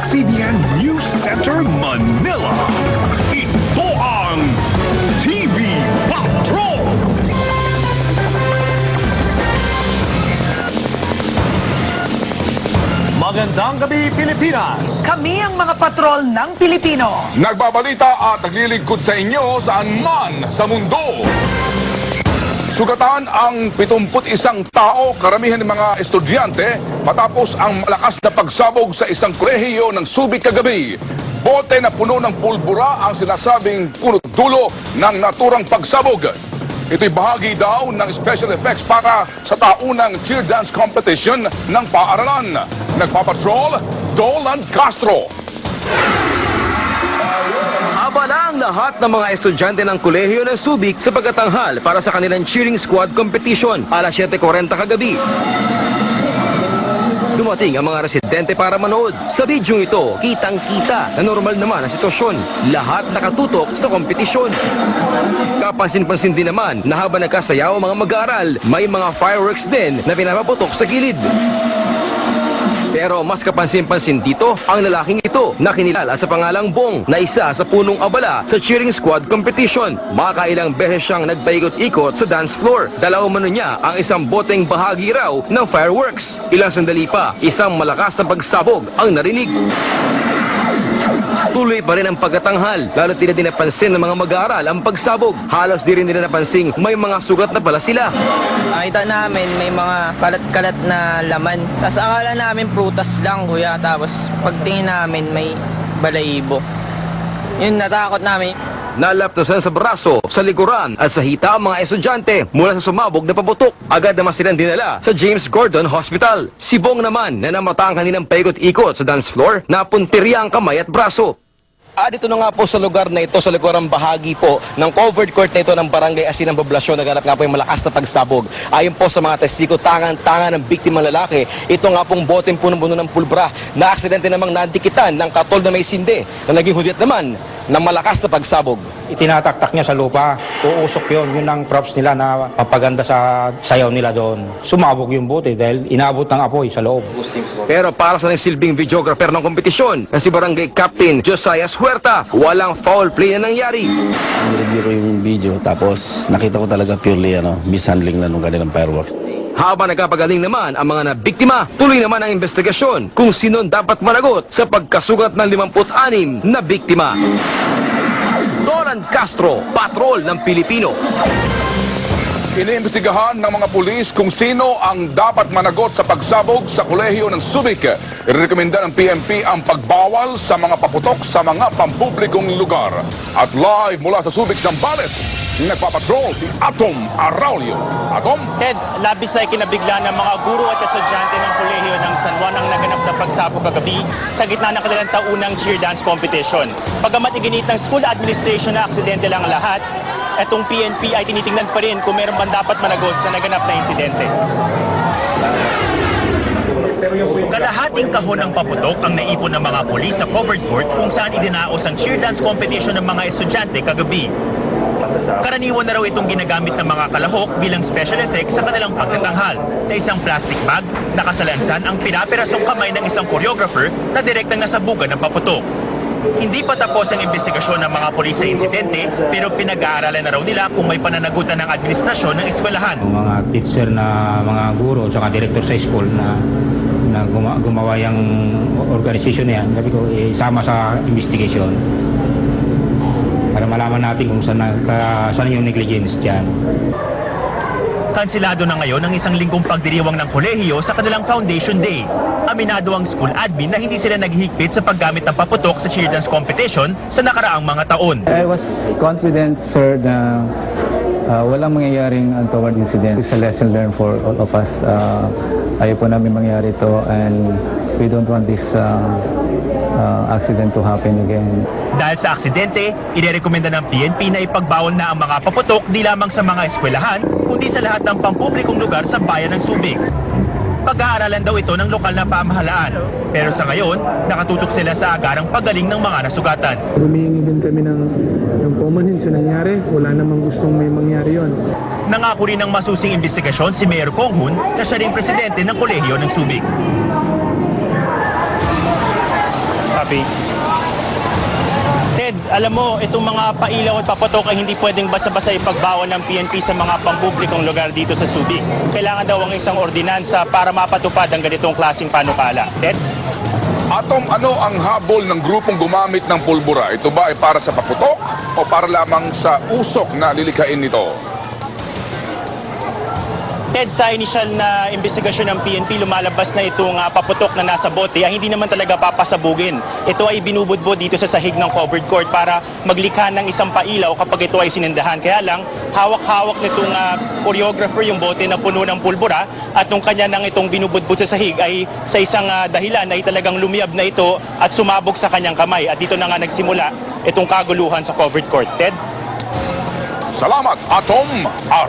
CBN News Center, Manila. Ito ang TV Patrol! Magandang gabi, Pilipinas! Kami ang mga patrol ng Pilipino. Nagbabalita at naglilingkod sa inyo saan man sa mundo. Sugatan ang 71 tao, karamihan ng mga estudyante, matapos ang malakas na pagsabog sa isang kolehiyo ng Subic kagabi. Bote na puno ng pulbura ang sinasabing punot dulo ng naturang pagsabog. Ito'y bahagi daw ng special effects para sa taunang cheer dance competition ng paaralan. Nagpapatrol, Dolan Castro. Abala ang lahat ng mga estudyante ng kolehiyo ng Subic sa pagkatanghal para sa kanilang cheering squad competition alas 7:40 kagabi. Dumating ang mga residente para manood. Sa bidyong ito, kitang-kita na normal naman ang sitwasyon. Lahat nakatutok sa kompetisyon. Kapansin-pansin din naman na habang nagkasayaw ang mga mag-aaral, may mga fireworks din na pinapaputok sa gilid. Pero mas kapansin-pansin dito ang lalaking ito na kinilala sa pangalang Bong na isa sa punong abala sa cheering squad competition. Makailang beses siyang nagpaikot-ikot sa dance floor. Dala umano niya ang isang boteng bahagi raw ng fireworks. Ilang sandali pa, isang malakas na pagsabog ang narinig. Tuloy pa rin ang pagkatanghal, lalo di na napansin ng mga mag-aaral ang pagsabog. Halos di rin nila napansin may mga sugat na pala sila. Nakita namin may mga kalat-kalat na laman. Tapos akala namin prutas lang, kuya. Tapos pagtingin namin may balahibo. Yun, natakot namin. Nalaptosan sa braso, sa likuran at sa hita ang mga estudyante mula sa sumabog na paputok. Agad naman silang dinala sa James Gordon Hospital. Si Bong naman na namata ang kanilang paikot-ikot sa dance floor, napuntirya ang kamay at braso. Dito na nga po sa lugar na ito, sa likurang bahagi po ng covered court na ito ng Barangay Asin ng Poblasyon, naganap nga po yung malakas na pagsabog. Ayon po sa mga testigo, tangan-tangan ng biktimang lalaki, ito nga pong boteng punong-puno ng pulbra na aksidente namang nadikitan ng katol na may sinde na naging hudyat naman ng malakas na pagsabog. Itinataktak niya sa lupa, uusok yun ang props nila na papaganda sa sayaw nila doon. Sumabog yung bote dahil inabot ng apoy sa loob. Pero para sa nagsilbing videographer ng kompetisyon na si Barangay Captain Josiah Huerta, walang foul play na nangyari. Nireview ko yung video tapos nakita ko talaga purely mishandling na nung kanilang fireworks. Habang nagkapagaling naman ang mga nabiktima, tuloy naman ang investigasyon kung sino dapat managot sa pagkasugat ng 56 na biktima. Dolan Castro, Patrol ng Pilipino. Iniimbestigahan ng mga pulis kung sino ang dapat managot sa pagsabog sa kolehiyo ng Subic. Irekomenda ng PNP ang pagbawal sa mga paputok sa mga pampublikong lugar. At live mula sa Subic, Zambales, nagpapatrol si Atom Araulio. Atom? Ted, labis ay kinabigla ng mga guro at estudyante ng kolehiyo ng San Juan ang naganap na pagsabog kagabi sa gitna ng kanilang taunang cheer dance competition. Pagamat iginit ng school administration na aksidente lang lahat, etong PNP ay tinitingnan pa rin kung meron bang dapat managot sa naganap na insidente. Kalahating kahon ng paputok ang naipon ng mga pulis sa covered court kung saan idinaos ang cheer dance competition ng mga estudyante kagabi. Karaniwan na raw itong ginagamit ng mga kalahok bilang special effects sa kanilang pagtatanghal. Sa isang plastic bag, nakasalansan ang pinapirasong kamay ng isang choreographer na direktang nasabugan ng paputok. Hindi pa tapos ang investigasyon ng mga pulis sa insidente, pero pinag-aaralan na raw nila kung may pananagutan ng administrasyon ng eskwelahan. Mga teacher na mga guro at director sa school na gumawa yung organisasyon na yan, sabi ko, isama sa investigation para malaman natin kung saan yung negligence dyan. Kansilado na ngayon ang isang linggong pagdiriwang ng kolehiyo sa kanilang Foundation Day. Aminado ang school admin na hindi sila naghihigpit sa paggamit ng paputok sa cheer dance competition sa nakaraang mga taon. I was confident, sir, na walang mangyayaring untoward incident. It's a lesson learned for all of us. Ayaw po namin mangyari ito and we don't want this accident to happen again. Dahil sa aksidente, irerekomenda ng PNP na ipagbawal na ang mga paputok di lamang sa mga eskwelahan, kundi sa lahat ng pampublikong lugar sa bayan ng Subic. Pag-aaralan daw ito ng lokal na pamahalaan. Pero sa ngayon, nakatutok sila sa agarang pagaling ng mga nasugatan. Humihingi din kami ng paumanhin sa nangyari. Wala namang gustong may mangyari yon. Nangako rin ng masusing investigasyon si Mayor Kong Hoon na siya rin presidente ng kolehiyo ng Subic. Rafi. Ted, alam mo, itong mga pailaw at paputok ay hindi pwedeng basta-basta ipagbawal ng PNP sa mga pampublikong lugar dito sa Subic. Kailangan daw ang isang ordinansa para mapatupad ang ganitong klaseng panukala. Ted? Atom, ano ang habol ng grupong gumamit ng pulbura? Ito ba ay para sa paputok o para lamang sa usok na lilikhain nito? Ted, sa initial na investigasyon ng PNP, lumalabas na itong paputok na nasa bote ay hindi naman talaga papasabugin. Ito ay binubudbud dito sa sahig ng covered court para maglikha ng isang pailaw kapag ito ay sinindahan. Kaya lang, hawak-hawak nitong choreographer yung bote na puno ng pulbura at nung kanya nang itong binubudbud sa sahig ay sa isang dahilan ay talagang lumiyab na ito at sumabog sa kanyang kamay. At dito na nga nagsimula itong kaguluhan sa covered court. Ted? Salamat, Atom!